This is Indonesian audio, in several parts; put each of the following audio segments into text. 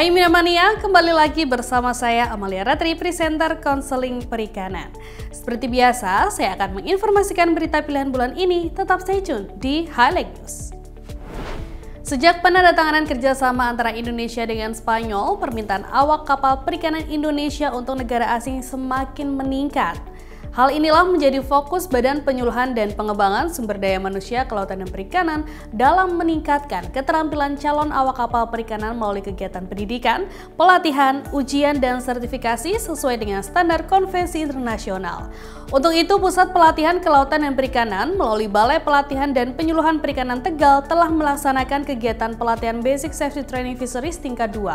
Hai Minamania, kembali lagi bersama saya Amalia Ratri, presenter konseling perikanan. Seperti biasa, saya akan menginformasikan berita pilihan bulan ini. Tetap stay tune di Highlight News. Sejak penandatanganan kerjasama antara Indonesia dengan Spanyol, permintaan awak kapal perikanan Indonesia untuk negara asing semakin meningkat. Hal inilah menjadi fokus Badan Penyuluhan dan Pengembangan Sumber Daya Manusia Kelautan dan Perikanan dalam meningkatkan keterampilan calon awak kapal perikanan melalui kegiatan pendidikan, pelatihan, ujian, dan sertifikasi sesuai dengan standar konvensi internasional. Untuk itu, Pusat Pelatihan Kelautan dan Perikanan melalui Balai Pelatihan dan Penyuluhan Perikanan Tegal telah melaksanakan kegiatan pelatihan Basic Safety Training Fisheries tingkat 2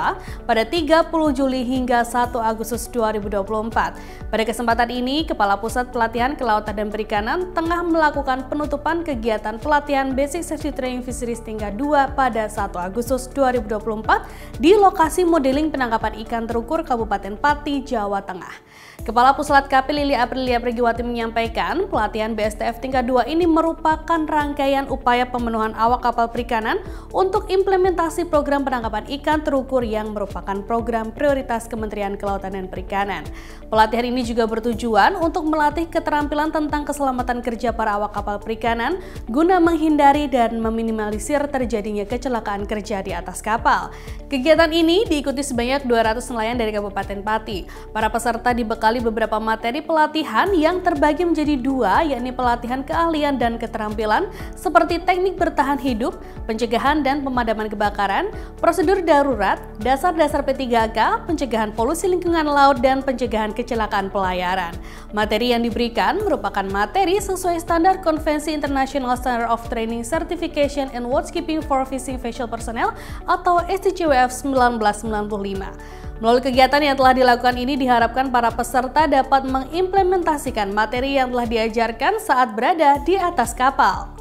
pada 30 Juli hingga 1 Agustus 2024. Pada kesempatan ini, Kepala Pusat Pelatihan Kelautan dan Perikanan tengah melakukan penutupan kegiatan pelatihan Basic Safety Training Fisheries tingkat 2 pada 1 Agustus 2024 di lokasi modeling penangkapan ikan terukur Kabupaten Pati, Jawa Tengah. Kepala Puslat KP Lili Aprilia Pregiwati menyampaikan pelatihan BSTF tingkat 2 ini merupakan rangkaian upaya pemenuhan awak kapal perikanan untuk implementasi program penangkapan ikan terukur yang merupakan program prioritas Kementerian Kelautan dan Perikanan. Pelatihan ini juga bertujuan untuk melatih keterampilan tentang keselamatan kerja para awak kapal perikanan guna menghindari dan meminimalisir terjadinya kecelakaan kerja di atas kapal. Kegiatan ini diikuti sebanyak 200 nelayan dari Kabupaten Pati. Para peserta dibekali beberapa materi pelatihan yang terbagi menjadi 2, yakni pelatihan keahlian dan keterampilan seperti teknik bertahan hidup, pencegahan dan pemadaman kebakaran, prosedur darurat, dasar-dasar P3K, pencegahan polusi lingkungan laut, dan pencegahan kecelakaan pelayaran. Materi yang diberikan merupakan materi sesuai standar Konvensi International Standard of Training Certification and Watchkeeping for Fishing Vessel Personnel atau STCWF 1995. Melalui kegiatan yang telah dilakukan ini diharapkan para peserta dapat mengimplementasikan materi yang telah diajarkan saat berada di atas kapal.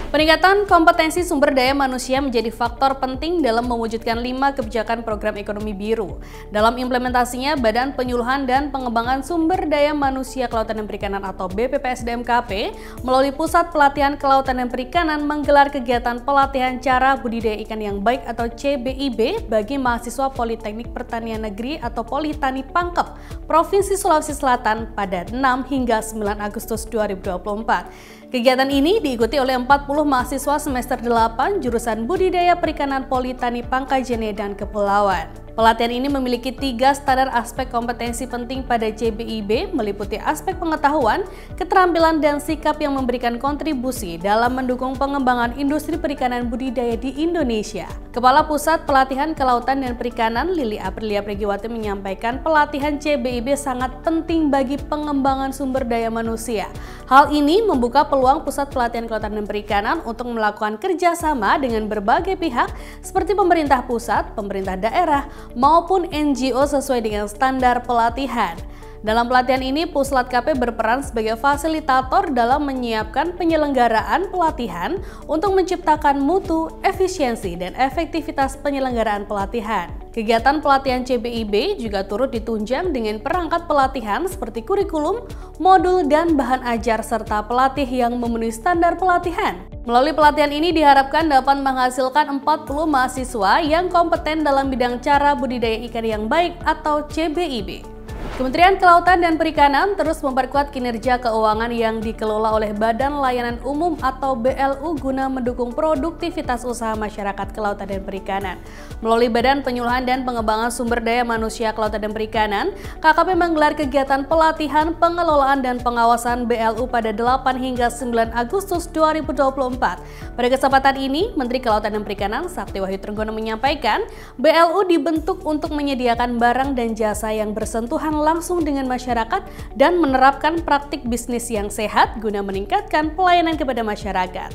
Peningkatan kompetensi sumber daya manusia menjadi faktor penting dalam mewujudkan 5 kebijakan program ekonomi biru. Dalam implementasinya, Badan Penyuluhan dan Pengembangan Sumber Daya Manusia Kelautan dan Perikanan atau BPPSDMKP melalui Pusat Pelatihan Kelautan dan Perikanan menggelar kegiatan pelatihan cara budidaya ikan yang baik atau CBIB bagi mahasiswa Politeknik Pertanian Negeri atau Politani Pangkep, Provinsi Sulawesi Selatan pada 6 hingga 9 Agustus 2024. Kegiatan ini diikuti oleh 40 mahasiswa semester 8 jurusan Budidaya Perikanan Politani Pangkajene dan Kepulauan. Pelatihan ini memiliki 3 standar aspek kompetensi penting pada CBIB, meliputi aspek pengetahuan, keterampilan, dan sikap yang memberikan kontribusi dalam mendukung pengembangan industri perikanan budidaya di Indonesia. Kepala Pusat Pelatihan Kelautan dan Perikanan Lili Aprilia Pregiwati menyampaikan pelatihan CBIB sangat penting bagi pengembangan sumber daya manusia. Hal ini membuka peluang Pusat Pelatihan Kelautan dan Perikanan untuk melakukan kerjasama dengan berbagai pihak seperti pemerintah pusat, pemerintah daerah, maupun NGO sesuai dengan standar pelatihan. Dalam pelatihan ini, Puslat KP berperan sebagai fasilitator dalam menyiapkan penyelenggaraan pelatihan untuk menciptakan mutu, efisiensi, dan efektivitas penyelenggaraan pelatihan. Kegiatan pelatihan CBIB juga turut ditunjang dengan perangkat pelatihan seperti kurikulum, modul, dan bahan ajar serta pelatih yang memenuhi standar pelatihan. Melalui pelatihan ini diharapkan dapat menghasilkan 40 mahasiswa yang kompeten dalam bidang cara budidaya ikan yang baik atau CBIB. Kementerian Kelautan dan Perikanan terus memperkuat kinerja keuangan yang dikelola oleh Badan Layanan Umum atau BLU guna mendukung produktivitas usaha masyarakat kelautan dan perikanan. Melalui Badan Penyuluhan dan Pengembangan Sumber Daya Manusia Kelautan dan Perikanan, KKP menggelar kegiatan pelatihan pengelolaan dan pengawasan BLU pada 8 hingga 9 Agustus 2024. Pada kesempatan ini, Menteri Kelautan dan Perikanan Sakti Wahyu Trenggono menyampaikan, BLU dibentuk untuk menyediakan barang dan jasa yang bersentuhan langsung dengan masyarakat dan menerapkan praktik bisnis yang sehat guna meningkatkan pelayanan kepada masyarakat.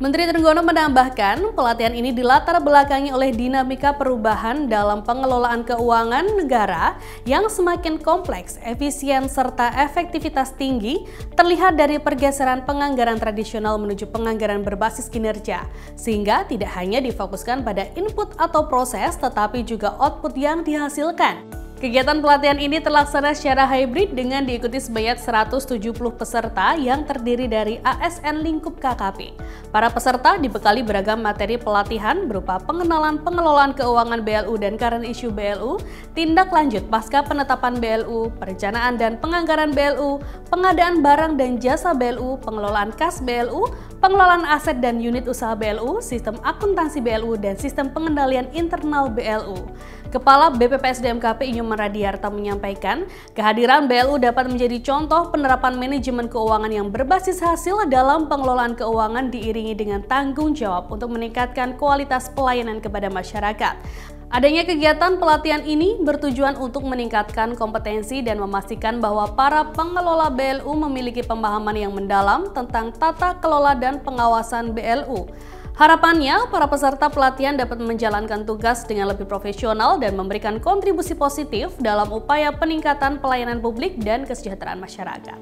Menteri Trenggono menambahkan, pelatihan ini dilatar belakangi oleh dinamika perubahan dalam pengelolaan keuangan negara yang semakin kompleks, efisien, serta efektivitas tinggi terlihat dari pergeseran penganggaran tradisional menuju penganggaran berbasis kinerja, sehingga tidak hanya difokuskan pada input atau proses, tetapi juga output yang dihasilkan. Kegiatan pelatihan ini terlaksana secara hybrid dengan diikuti sebanyak 170 peserta yang terdiri dari ASN lingkup KKP. Para peserta dibekali beragam materi pelatihan berupa pengenalan pengelolaan keuangan BLU dan current issue BLU, tindak lanjut pasca penetapan BLU, perencanaan dan penganggaran BLU, pengadaan barang dan jasa BLU, pengelolaan kas BLU, pengelolaan aset dan unit usaha BLU, sistem akuntansi BLU, dan sistem pengendalian internal BLU. Kepala BPPSDM-KP Inyoman Radiarta menyampaikan, kehadiran BLU dapat menjadi contoh penerapan manajemen keuangan yang berbasis hasil dalam pengelolaan keuangan diiringi dengan tanggung jawab untuk meningkatkan kualitas pelayanan kepada masyarakat. Adanya kegiatan pelatihan ini bertujuan untuk meningkatkan kompetensi dan memastikan bahwa para pengelola BLU memiliki pemahaman yang mendalam tentang tata kelola dan pengawasan BLU. Harapannya, para peserta pelatihan dapat menjalankan tugas dengan lebih profesional dan memberikan kontribusi positif dalam upaya peningkatan pelayanan publik dan kesejahteraan masyarakat.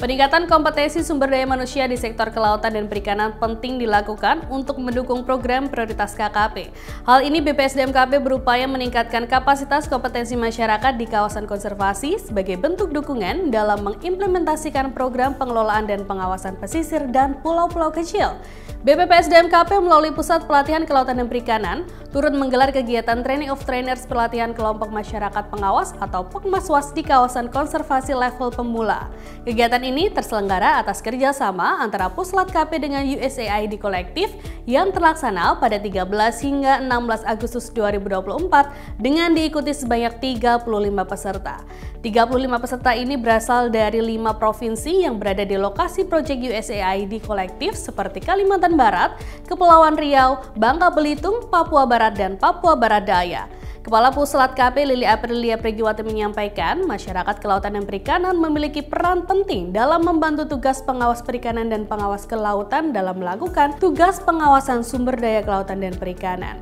Peningkatan kompetensi sumber daya manusia di sektor kelautan dan perikanan penting dilakukan untuk mendukung program prioritas KKP. Hal ini BPSDM-KP berupaya meningkatkan kapasitas kompetensi masyarakat di kawasan konservasi sebagai bentuk dukungan dalam mengimplementasikan program pengelolaan dan pengawasan pesisir dan pulau-pulau kecil. BPPSDM-KP melalui Pusat Pelatihan Kelautan dan Perikanan turut menggelar kegiatan Training of Trainers pelatihan kelompok masyarakat pengawas atau Pokmaswas di kawasan konservasi level pemula. Kegiatan ini terselenggara atas kerjasama antara Puslat KP dengan USAID Kolektif yang terlaksana pada 13 hingga 16 Agustus 2024 dengan diikuti sebanyak 35 peserta. 35 peserta ini berasal dari 5 provinsi yang berada di lokasi proyek USAID Kolektif seperti Kalimantan Barat, Kepulauan Riau, Bangka Belitung, Papua Barat, dan Papua Barat Daya. Kepala Puslat KP Lili Aprilia Pregiwati menyampaikan, masyarakat kelautan dan perikanan memiliki peran penting dalam membantu tugas pengawas perikanan dan pengawas kelautan dalam melakukan tugas pengawasan sumber daya kelautan dan perikanan.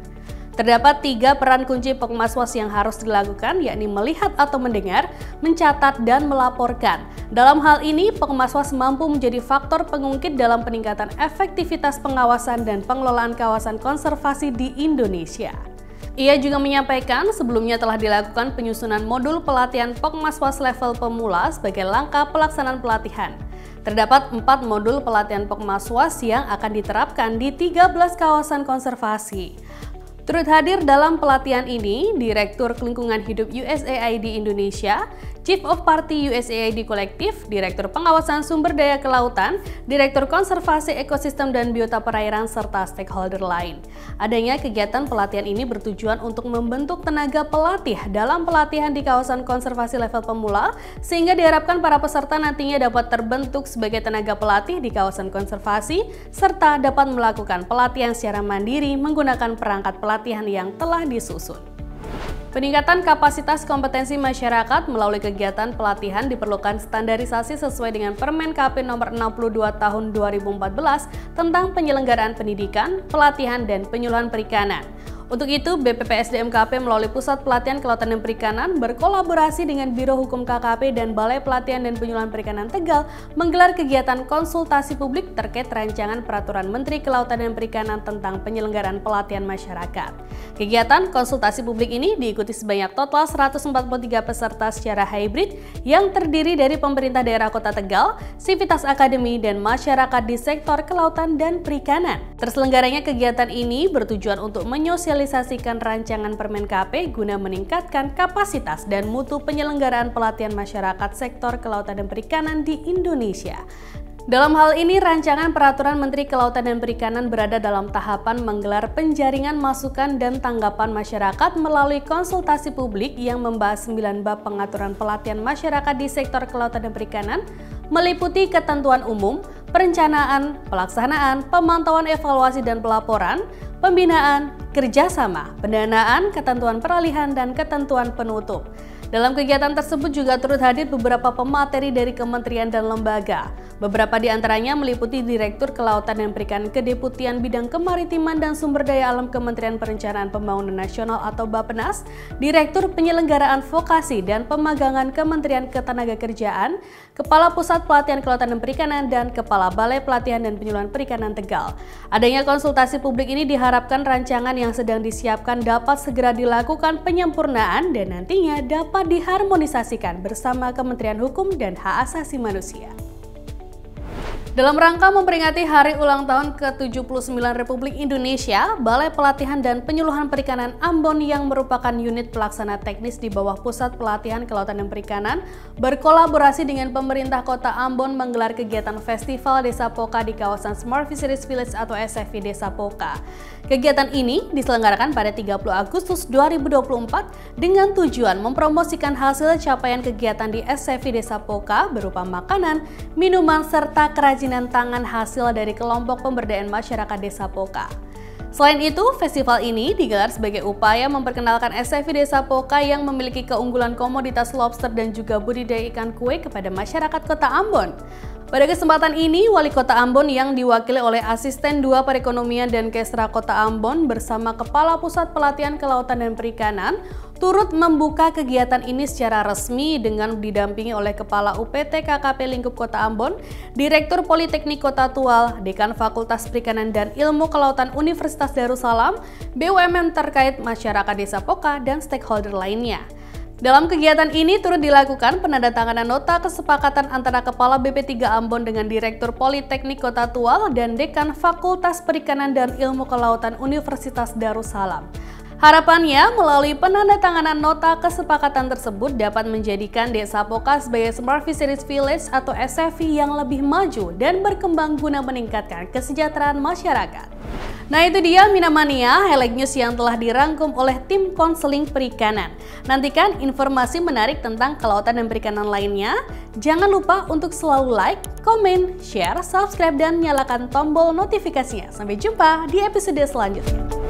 Terdapat 3 peran kunci Pokmaswas yang harus dilakukan, yakni melihat atau mendengar, mencatat, dan melaporkan. Dalam hal ini, Pokmaswas mampu menjadi faktor pengungkit dalam peningkatan efektivitas pengawasan dan pengelolaan kawasan konservasi di Indonesia. Ia juga menyampaikan sebelumnya telah dilakukan penyusunan modul pelatihan Pokmaswas level pemula sebagai langkah pelaksanaan pelatihan. Terdapat 4 modul pelatihan Pokmaswas yang akan diterapkan di 13 kawasan konservasi. Turut hadir dalam pelatihan ini, Direktur Lingkungan Hidup USAID Indonesia, Chief of Party USAID Kolektif, Direktur Pengawasan Sumber Daya Kelautan, Direktur Konservasi Ekosistem dan Biota Perairan, serta stakeholder lain. Adanya kegiatan pelatihan ini bertujuan untuk membentuk tenaga pelatih dalam pelatihan di kawasan konservasi level pemula, sehingga diharapkan para peserta nantinya dapat terbentuk sebagai tenaga pelatih di kawasan konservasi, serta dapat melakukan pelatihan secara mandiri menggunakan perangkat pelatihan yang telah disusun. Peningkatan kapasitas kompetensi masyarakat melalui kegiatan pelatihan diperlukan standarisasi sesuai dengan Permen KP Nomor 62 Tahun 2014 tentang penyelenggaraan pendidikan, pelatihan, dan penyuluhan perikanan. Untuk itu, BPPSDM-KP melalui Pusat Pelatihan Kelautan dan Perikanan berkolaborasi dengan Biro Hukum KKP dan Balai Pelatihan dan Penyuluhan Perikanan Tegal menggelar kegiatan konsultasi publik terkait rancangan Peraturan Menteri Kelautan dan Perikanan tentang penyelenggaraan pelatihan masyarakat. Kegiatan konsultasi publik ini diikuti sebanyak total 143 peserta secara hybrid yang terdiri dari pemerintah daerah Kota Tegal, Sivitas Akademi, dan masyarakat di sektor kelautan dan perikanan. Terselenggaranya kegiatan ini bertujuan untuk menyosialisasikan rancangan Permen KP guna meningkatkan kapasitas dan mutu penyelenggaraan pelatihan masyarakat sektor kelautan dan perikanan di Indonesia. Dalam hal ini, rancangan Peraturan Menteri Kelautan dan Perikanan berada dalam tahapan menggelar penjaringan masukan dan tanggapan masyarakat melalui konsultasi publik yang membahas 9 bab pengaturan pelatihan masyarakat di sektor kelautan dan perikanan, meliputi ketentuan umum, perencanaan, pelaksanaan, pemantauan evaluasi dan pelaporan, pembinaan, kerjasama, pendanaan, ketentuan peralihan, dan ketentuan penutup. Dalam kegiatan tersebut juga turut hadir beberapa pemateri dari kementerian dan lembaga. Beberapa di antaranya meliputi Direktur Kelautan dan Perikanan Kedeputian Bidang Kemaritiman dan Sumber Daya Alam Kementerian Perencanaan Pembangunan Nasional atau Bappenas, Direktur Penyelenggaraan Vokasi dan Pemagangan Kementerian Ketenagakerjaan, Kepala Pusat Pelatihan Kelautan dan Perikanan, dan Kepala Balai Pelatihan dan Penyuluhan Perikanan Tegal. Adanya konsultasi publik ini diharapkan rancangan yang sedang disiapkan dapat segera dilakukan penyempurnaan dan nantinya dapat diharmonisasikan bersama Kementerian Hukum dan Hak Asasi Manusia. Dalam rangka memperingati Hari Ulang Tahun ke-79 Republik Indonesia, Balai Pelatihan dan Penyuluhan Perikanan Ambon yang merupakan unit pelaksana teknis di bawah Pusat Pelatihan Kelautan dan Perikanan berkolaborasi dengan pemerintah Kota Ambon menggelar kegiatan Festival Desa Poka di kawasan Smart Fisheries Village atau SFV Desa Poka. Kegiatan ini diselenggarakan pada 30 Agustus 2024 dengan tujuan mempromosikan hasil capaian kegiatan di SFV Desa Poka berupa makanan, minuman, serta kerajinan tangan hasil dari kelompok pemberdayaan masyarakat Desa Poka. Selain itu, festival ini digelar sebagai upaya memperkenalkan SFV Desa Poka yang memiliki keunggulan komoditas lobster dan juga budidaya ikan kue kepada masyarakat Kota Ambon. Pada kesempatan ini, Wali Kota Ambon yang diwakili oleh Asisten 2 Perekonomian dan Kesra Kota Ambon bersama Kepala Pusat Pelatihan Kelautan dan Perikanan turut membuka kegiatan ini secara resmi dengan didampingi oleh Kepala UPT KKP Lingkup Kota Ambon, Direktur Politeknik Kota Tual, Dekan Fakultas Perikanan dan Ilmu Kelautan Universitas Darussalam, BUMN terkait masyarakat Desa Poka, dan stakeholder lainnya. Dalam kegiatan ini turut dilakukan penandatanganan nota kesepakatan antara Kepala BP3 Ambon dengan Direktur Politeknik Kota Tual dan Dekan Fakultas Perikanan dan Ilmu Kelautan Universitas Darussalam. Harapannya, melalui penandatanganan nota kesepakatan tersebut dapat menjadikan Desa Poka sebagai Smart Fisheries Village atau SFV yang lebih maju dan berkembang guna meningkatkan kesejahteraan masyarakat. Nah, itu dia Minamania, highlight news yang telah dirangkum oleh tim konseling perikanan. Nantikan informasi menarik tentang kelautan dan perikanan lainnya. Jangan lupa untuk selalu like, komen, share, subscribe, dan nyalakan tombol notifikasinya. Sampai jumpa di episode selanjutnya.